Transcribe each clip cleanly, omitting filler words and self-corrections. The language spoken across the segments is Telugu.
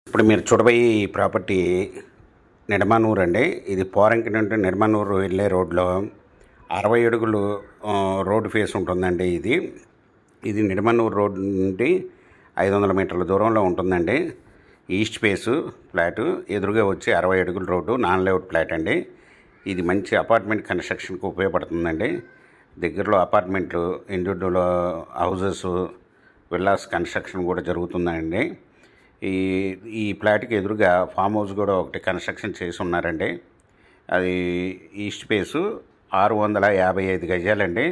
ఇప్పుడు మీరు చూడబోయే ఈ ప్రాపర్టీ నిడమానూరు అండి. ఇది పోరంకి నుండి నిడమానూరు వెళ్ళే రోడ్లో 60 అడుగులు రోడ్డు ఫేస్ ఉంటుందండి. ఇది నిడమానూరు రోడ్ నుండి 500 మీటర్ల దూరంలో ఉంటుందండి. ఈస్ట్ ఫేసు ఫ్లాటు, ఎదురుగా వచ్చి 60 అడుగుల రోడ్డు, నాన్ లేఅవుట్ ఫ్లాట్ అండి. ఇది మంచి అపార్ట్మెంట్ కన్స్ట్రక్షన్కి ఉపయోగపడుతుందండి. దగ్గరలో అపార్ట్మెంట్లు, ఇండివిడ్యువల్ హౌజెస్, విల్లాస్ కన్స్ట్రక్షన్ కూడా జరుగుతుందండి. ఈ ఫ్లాట్కి ఎదురుగా ఫామ్ హౌస్ కూడా ఒకటి కన్స్ట్రక్షన్ చేసి ఉన్నారండి. అది ఈస్ట్ ఫేసు 655 గజాలండి.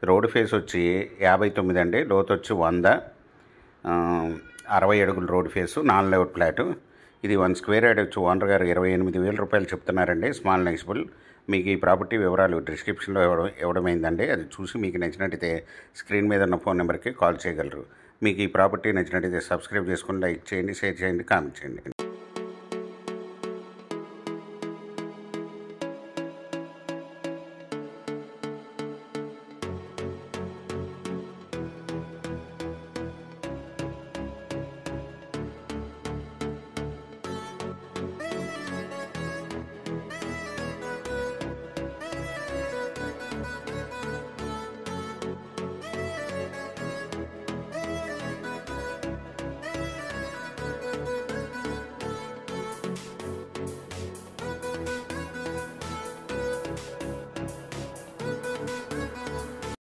రోడ్డు ఫేస్ వచ్చి 59 అండి. లోతు వచ్చి 100, 60 అడుగుల road face, non layout flat. ఇది 1 స్క్వేర్ యార్డ్ వచ్చి ఓనర్ గారు 28,000 రూపాయలు చెప్తున్నారండి. Small negotiable. మీకు ఈ ప్రాపర్టీ వివరాలు డిస్క్రిప్షన్లో ఇవ్వడమైందండి. అది చూసి మీకు నచ్చినట్టయితే స్క్రీన్ మీద ఉన్న ఫోన్ నెంబర్కి కాల్ చేయగలరు. మీకు ఈ ప్రాపర్టీ నచ్చినట్టయితే సబ్స్క్రైబ్ చేసుకుని లైక్ చేయండి, షేర్ చేయండి, కామెంట్ చేయండి.